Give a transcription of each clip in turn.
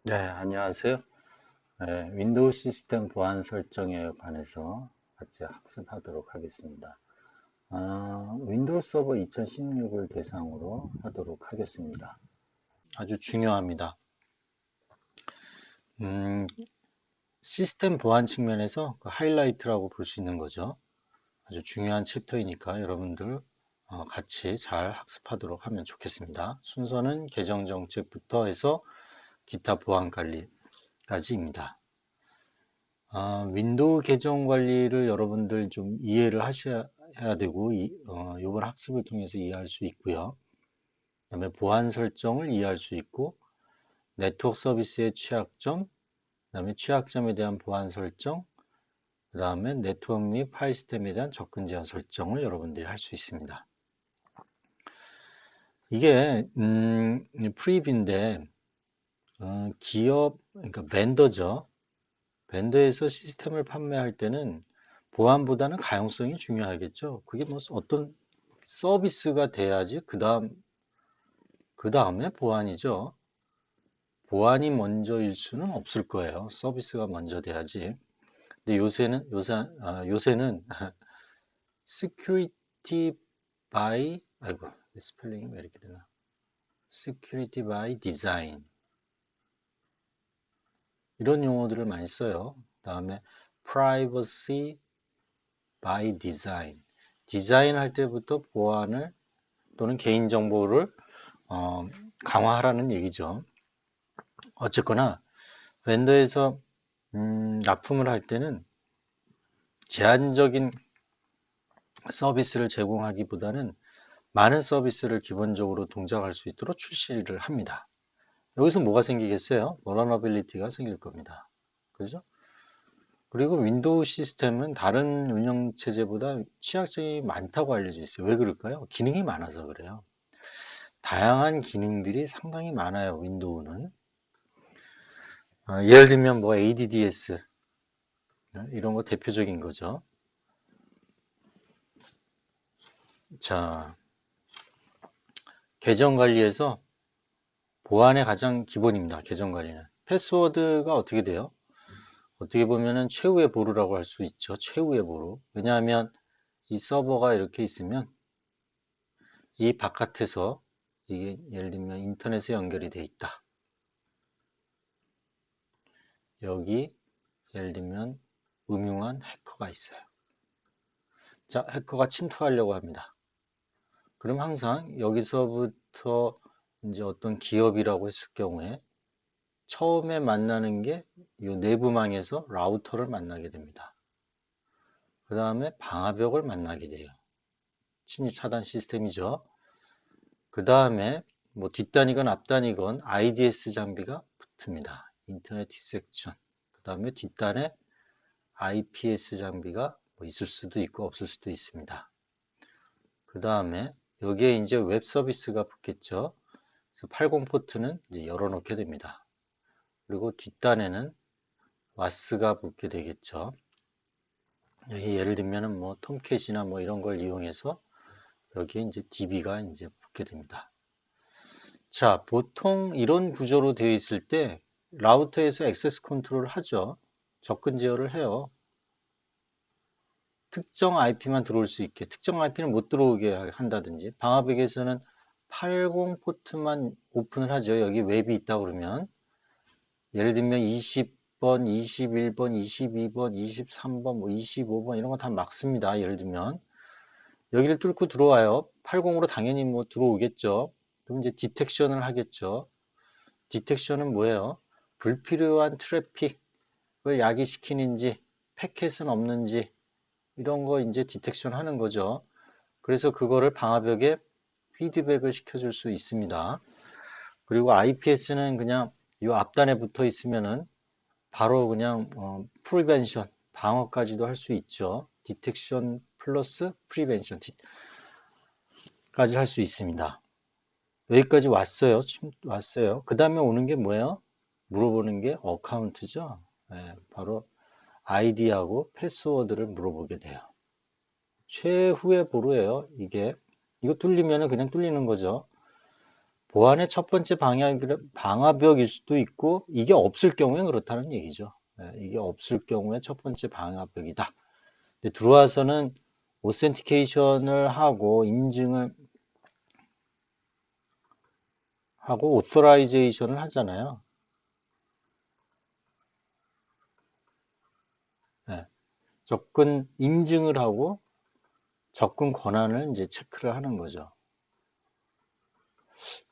네, 안녕하세요. 네, 윈도우 시스템 보안 설정에 관해서 같이 학습하도록 하겠습니다. 윈도우 서버 2016을 대상으로 하도록 하겠습니다. 아주 중요합니다. 음, 시스템 보안 측면에서 그 하이라이트라고 볼 수 있는 거죠. 아주 중요한 챕터이니까 여러분들 같이 잘 학습하도록 하면 좋겠습니다. 순서는 계정 정책부터 해서 기타 보안 관리까지입니다. 윈도우 계정 관리를 여러분들 좀 이해를 하셔야 되고, 이번 학습을 통해서 이해할 수 있고요. 그다음에 보안 설정을 이해할 수 있고, 네트워크 서비스의 취약점, 그다음에 취약점에 대한 보안 설정, 그다음에 네트워크 및 파일 시스템에 대한 접근 제한 설정을 여러분들이 할 수 있습니다. 이게 프리뷰인데 기업, 그러니까 벤더죠. 벤더에서 시스템을 판매할 때는 보안보다는 가용성이 중요하겠죠. 그게 뭐 어떤 서비스가 돼야지 그 다음에 보안이죠. 보안이 먼저일 수는 없을 거예요. 서비스가 먼저 돼야지. 근데 요새는 security 아이고, 스펠링이 왜 이렇게 되나? security by design. 이런 용어들을 많이 써요. 그다음에 privacy by design. 디자인할 때부터 보안을 또는 개인정보를 강화하라는 얘기죠. 어쨌거나 vendor에서 납품을 할 때는 제한적인 서비스를 제공하기보다는 많은 서비스를 기본적으로 동작할 수 있도록 출시를 합니다. 여기서 뭐가 생기겠어요? vulnerability가 생길 겁니다. 그죠? 그리고 윈도우 시스템은 다른 운영체제보다 취약점이 많다고 알려져 있어요. 왜 그럴까요? 기능이 많아서 그래요. 다양한 기능들이 상당히 많아요, 윈도우는. 예를 들면 뭐 ADDS 이런 거 대표적인 거죠. 자, 계정 관리에서 보안의 가장 기본입니다. 계정 관리는. 패스워드가 어떻게 돼요? 어떻게 보면은 최후의 보루라고 할 수 있죠. 최후의 보루. 왜냐하면 이 서버가 이렇게 있으면 이 바깥에서 이게 예를 들면 인터넷에 연결이 돼 있다. 여기 예를 들면 음흉한 해커가 있어요. 자, 해커가 침투하려고 합니다. 그럼 항상 여기서부터 이제 어떤 기업이라고 했을 경우에 처음에 만나는 게 이 내부망에서 라우터를 만나게 됩니다. 그 다음에 방화벽을 만나게 돼요. 침입 차단 시스템이죠. 그 다음에 뭐 뒷단이건 앞단이건 IDS 장비가 붙습니다. 인터넷 디섹션. 그 다음에 뒷단에 IPS 장비가 뭐 있을 수도 있고 없을 수도 있습니다. 그 다음에 여기에 이제 웹 서비스가 붙겠죠. 그래서 80 포트는 이제 열어놓게 됩니다. 그리고 뒷단에는 와스가 붙게 되겠죠. 여기 예를 들면은 뭐 톰캣이나 뭐 이런 걸 이용해서 여기에 이제 DB가 이제 붙게 됩니다. 자, 보통 이런 구조로 되어 있을 때 라우터에서 액세스 컨트롤을 하죠. 접근 제어를 해요. 특정 IP만 들어올 수 있게, 특정 IP는 못 들어오게 한다든지, 방화벽에서는 80 포트만 오픈을 하죠. 여기 웹이 있다 그러면 예를 들면 20번, 21번, 22번, 23번, 뭐 25번 이런 거 다 막습니다. 예를 들면 여기를 뚫고 들어와요. 80으로 당연히 뭐 들어오겠죠. 그럼 이제 디텍션을 하겠죠. 디텍션은 뭐예요? 불필요한 트래픽을 야기시키는지, 패켓은 없는지 이런 거 이제 디텍션 하는 거죠. 그래서 그거를 방화벽에 피드백을 시켜줄 수 있습니다. 그리고 IPS는 그냥 이 앞단에 붙어 있으면은 바로 그냥 프리벤션 방어까지도 할 수 있죠. 디텍션 플러스 프리벤션까지 할 수 있습니다. 여기까지 왔어요. 왔어요. 그 다음에 오는 게 뭐예요? 물어보는 게 어카운트죠. 네, 바로 아이디하고 패스워드를 물어보게 돼요. 최후의 보루예요. 이게 이거 뚫리면은 그냥 뚫리는 거죠. 보안의 첫 번째 방화벽일 수도 있고, 이게 없을 경우엔 그렇다는 얘기죠. 예, 이게 없을 경우에 첫 번째 방화벽이다. 근데 들어와서는 오센티케이션을 하고 인증을 하고 오토라이제이션을 하잖아요. 예, 접근 인증을 하고 접근 권한을 이제 체크를 하는 거죠.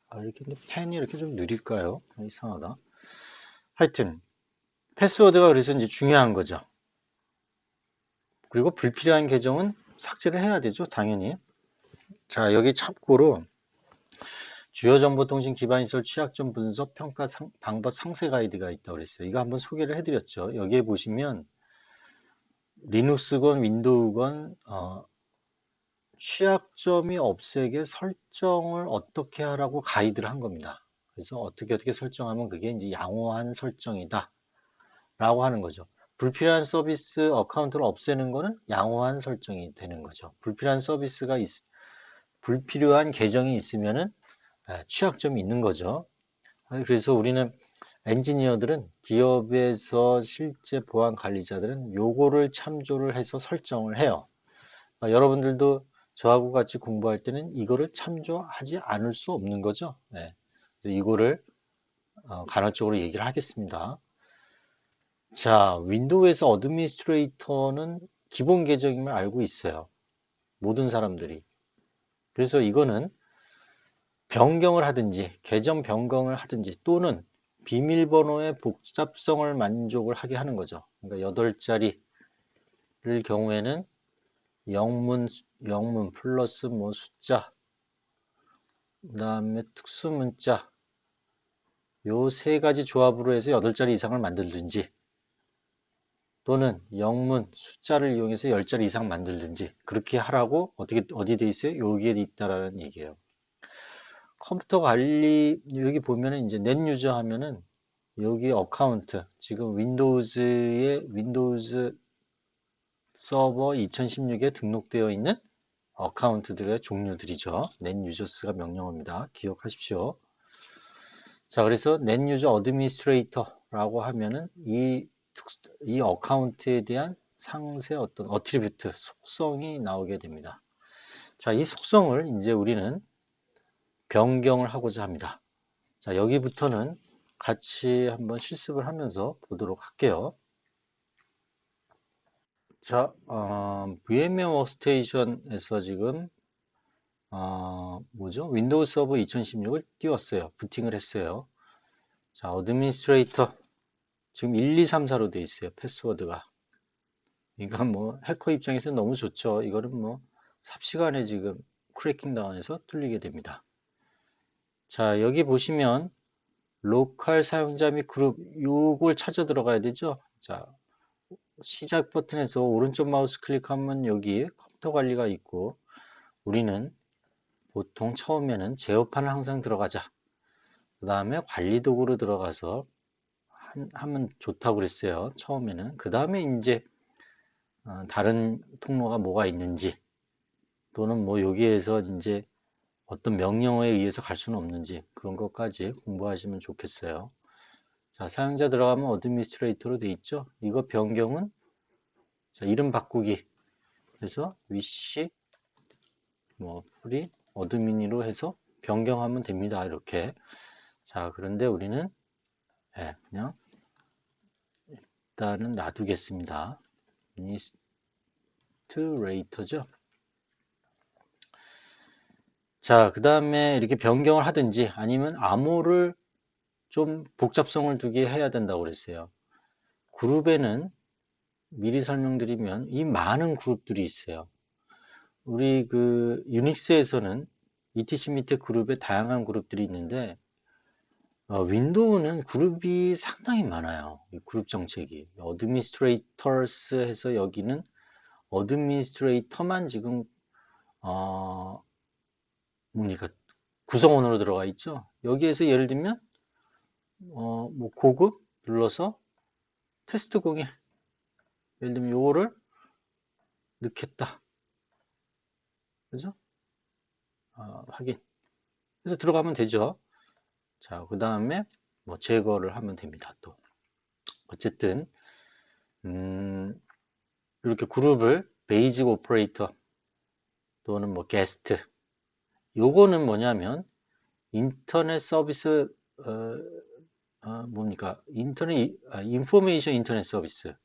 아, 이렇게 근데 펜이 이렇게 좀 느릴까요? 이상하다. 하여튼 패스워드가 그래서 이제 중요한 거죠. 그리고 불필요한 계정은 삭제를 해야 되죠, 당연히. 자, 여기 참고로 주요 정보통신 기반 시설 취약점 분석 평가 방법 상세 가이드가 있다고 그랬어요. 이거 한번 소개를 해드렸죠. 여기에 보시면 리눅스건 윈도우건 취약점이 없애게 설정을 어떻게 하라고 가이드를 한 겁니다. 그래서 어떻게 설정하면 그게 이제 양호한 설정이다 라고 하는 거죠. 불필요한 서비스 어카운트를 없애는 거는 양호한 설정이 되는 거죠. 불필요한 계정이 있으면은 취약점이 있는 거죠. 그래서 우리는 엔지니어들은 기업에서 실제 보안 관리자들은 요거를 참조를 해서 설정을 해요. 여러분들도 저하고 같이 공부할 때는 이거를 참조하지 않을 수 없는 거죠. 네. 그래서 이거를 간헐적으로 얘기를 하겠습니다. 자, 윈도우에서 어드미니스트레이터는 기본 계정임을 알고 있어요. 모든 사람들이. 그래서 이거는 변경을 하든지 계정 변경을 하든지 또는 비밀번호의 복잡성을 만족을 하게 하는 거죠. 그러니까 8자리를 경우에는 영문 플러스 뭐 숫자, 그 다음에 특수문자, 요 세 가지 조합으로 해서 8자리 이상을 만들든지 또는 영문 숫자를 이용해서 10자리 이상 만들든지 그렇게 하라고 어디 돼 있어요? 여기에 있다라는 얘기예요. 컴퓨터 관리 여기 보면은 이제 넷 유저 하면은 여기 어카운트 지금 윈도우즈 서버 2016에 등록되어 있는 어카운트들의 종류들이죠. 넷 유저스가 명령어입니다. 기억하십시오. 자, 그래서 넷 유저 어드미니스트레이터라고 하면은 이 어카운트에 대한 상세 어떤 어트리뷰트 속성이 나오게 됩니다. 자, 이 속성을 이제 우리는 변경을 하고자 합니다. 자, 여기부터는 같이 한번 실습을 하면서 보도록 할게요. 자, VMware 워크스테이션에서 지금 뭐죠? 윈도우 서버 2016을 띄웠어요. 부팅을 했어요. 자, 어드미니스트레이터 지금 1, 2, 3, 4로 되어 있어요. 패스워드가. 그러니까 뭐 해커 입장에서는 너무 좋죠. 이거는 뭐 삽시간에 지금 크래킹 당해서 뚫리게 됩니다. 자, 여기 보시면 로컬 사용자 및 그룹 요걸 찾아 들어가야 되죠. 자, 시작 버튼에서 오른쪽 마우스 클릭하면 여기 컴퓨터 관리가 있고 우리는 보통 처음에는 제어판을 항상 들어가자. 그 다음에 관리 도구로 들어가서 하면 좋다고 그랬어요. 처음에는. 그 다음에 이제 다른 통로가 뭐가 있는지 또는 뭐 여기에서 이제 어떤 명령어에 의해서 갈 수는 없는지 그런 것까지 공부하시면 좋겠어요. 자, 사용자 들어가면 어드미니스트레이터로 돼 있죠. 이거 변경은 자, 이름 바꾸기. 그래서 위시 뭐 프리 어드민으로 해서 변경하면 됩니다. 이렇게. 자, 그런데 우리는 그냥 일단은 놔두겠습니다. administrator죠. 자, 그 다음에 이렇게 변경을 하든지 아니면 암호를 좀 복잡성을 두게 해야 된다고 그랬어요. 그룹에는 미리 설명드리면 이 많은 그룹들이 있어요. 우리 그 유닉스에서는 etc 밑에 그룹에 다양한 그룹들이 있는데 윈도우는 그룹이 상당히 많아요. 이 그룹 정책이. 어드미니스트레이터스 해서 여기는 어드미니스트레이터만 지금 뭡니까 구성원으로 들어가 있죠. 여기에서 예를 들면 뭐 고급 눌러서 테스트 01 예를 들면 요거를 넣겠다. 그죠? 확인. 그래서 들어가면 되죠. 자, 그 다음에 뭐 제거를 하면 됩니다. 또 어쨌든 이렇게 그룹을 베이직 오퍼레이터 또는 뭐 게스트, 요거는 뭐냐면 인터넷 서비스 뭡니까? 인포메이션 인터넷 서비스가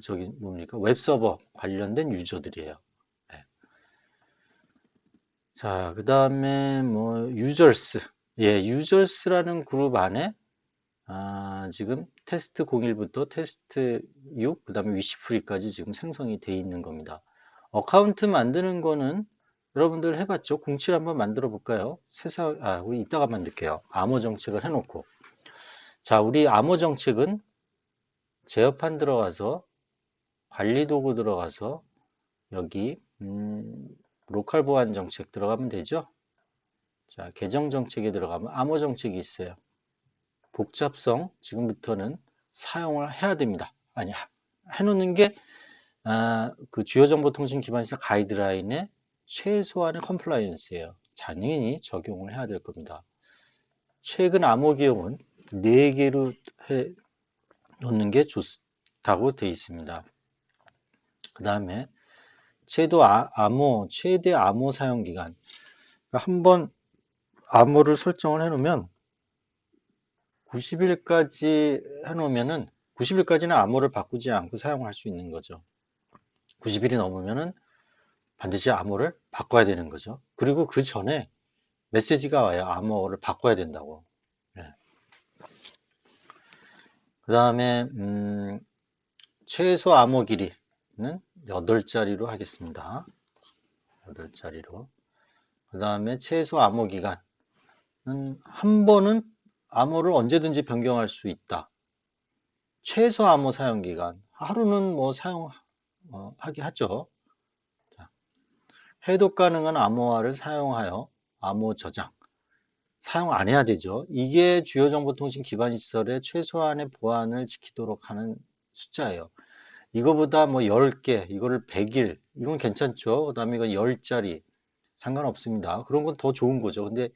저기 뭡니까? 웹서버 관련된 유저들이에요. 네. 자, 그 다음에 뭐 유저스, 예, 유저스라는 그룹 안에 지금 테스트 01부터 테스트 6, 그 다음에 위시프리까지 지금 생성이 돼 있는 겁니다. 어카운트 만드는 거는 여러분들 해봤죠? 07 한번 만들어 볼까요? 우리 이따가 만들게요. 암호 정책을 해놓고. 자, 우리 암호 정책은 제어판 들어가서 관리 도구 들어가서 여기 로컬 보안 정책 들어가면 되죠? 자, 계정 정책에 들어가면 암호 정책이 있어요. 복잡성 지금부터는 사용을 해야 됩니다. 아니, 해놓는 게 그 주요정보통신 기반시설 가이드라인의 최소한의 컴플라이언스예요. 당연히 적용을 해야 될 겁니다. 최근 암호 기용은 4개로 해 놓는 게 좋다고 되어 있습니다. 그 다음에 최대 암호 사용 기간. 그러니까 한번 암호를 설정을 해 놓으면 90일까지 해 놓으면은 90일까지는 암호를 바꾸지 않고 사용할 수 있는 거죠. 90일이 넘으면은 반드시 암호를 바꿔야 되는 거죠. 그리고 그 전에 메시지가 와요. 암호를 바꿔야 된다고. 네. 그 다음에 최소 암호 길이는 8자리로 하겠습니다. 8자리로. 그 다음에 최소 암호 기간은 한 번은 암호를 언제든지 변경할 수 있다. 최소 암호 사용 기간 하루는 뭐 사용하게 하죠. 자, 해독 가능한 암호화를 사용하여 암호 저장 사용 안 해야 되죠. 이게 주요정보통신 기반 시설의 최소한의 보안을 지키도록 하는 숫자예요. 이거보다 뭐 10개, 이거를 100일, 이건 괜찮죠. 그 다음에 이건 10자리, 상관없습니다. 그런 건 더 좋은 거죠. 근데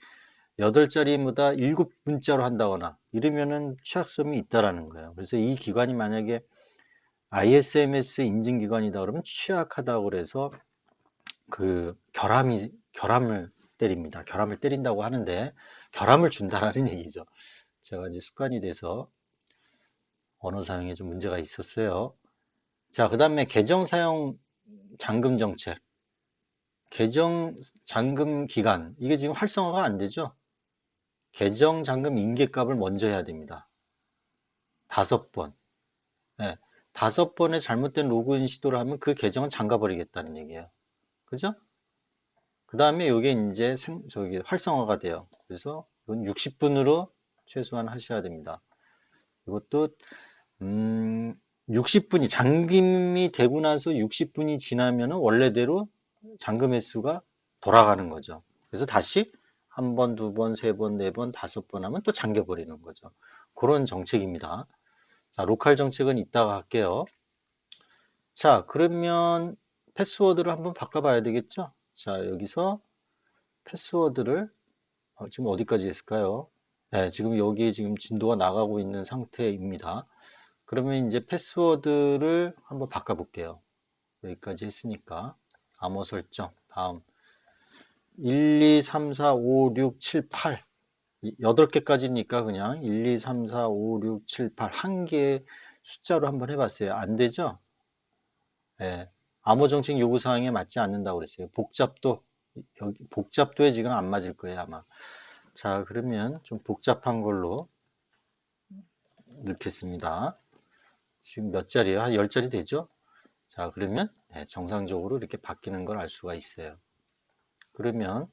8자리보다 7문자로 한다거나 이러면은 취약점이 있다라는 거예요. 그래서 이 기관이 만약에 ISMS 인증기관이다 그러면 취약하다고 그래서 그 결함을 때립니다. 결함을 때린다고 하는데 결함을 준다라는 얘기죠. 제가 이제 습관이 돼서 언어 사용에 좀 문제가 있었어요. 자, 그 다음에 계정 사용 잠금 정책. 계정 잠금 기간. 이게 지금 활성화가 안 되죠? 계정 잠금 인계값을 먼저 해야 됩니다. 5번. 네, 5번의 잘못된 로그인 시도를 하면 그 계정은 잠가버리겠다는 얘기예요. 그죠? 그 다음에 이게 이제 활성화가 돼요. 그래서 이건 60분으로 최소한 하셔야 됩니다. 이것도 60분이 잠김이 되고 나서 60분이 지나면 원래대로 잠금 횟수가 돌아가는 거죠. 그래서 다시 한 번, 두 번, 세 번, 네 번, 5번 하면 또 잠겨버리는 거죠. 그런 정책입니다. 자, 로컬 정책은 이따가 할게요. 자, 그러면 패스워드를 한번 바꿔봐야 되겠죠? 자, 여기서 패스워드를 지금 어디까지 했을까요? 네, 지금 여기 지금 진도가 나가고 있는 상태입니다. 그러면 이제 패스워드를 한번 바꿔볼게요. 여기까지 했으니까 암호 설정 다음 1, 2, 3, 4, 5, 6, 7, 8 8개까지니까 그냥 1, 2, 3, 4, 5, 6, 7, 8 한 개의 숫자로 한번 해봤어요. 안 되죠? 네. 암호 정책 요구사항에 맞지 않는다고 그랬어요. 복잡도에 지금 안 맞을 거예요, 아마. 자, 그러면 좀 복잡한 걸로 넣겠습니다. 지금 몇 자리예요? 한 10자리 되죠? 자, 그러면 네, 정상적으로 이렇게 바뀌는 걸 알 수가 있어요. 그러면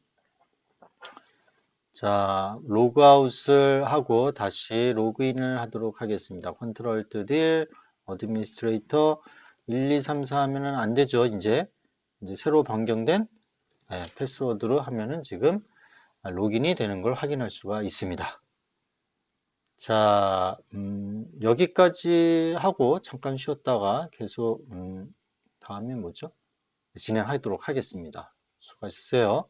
자, 로그아웃을 하고 다시 로그인을 하도록 하겠습니다. 컨트롤 딜 어드미니스트레이터 1, 2, 3, 4 하면은 안 되죠. 이제 새로 변경된 패스워드로 하면은 지금 로그인이 되는 걸 확인할 수가 있습니다. 자, 여기까지 하고 잠깐 쉬었다가 계속 다음에 뭐죠? 진행하도록 하겠습니다. 수고하셨어요.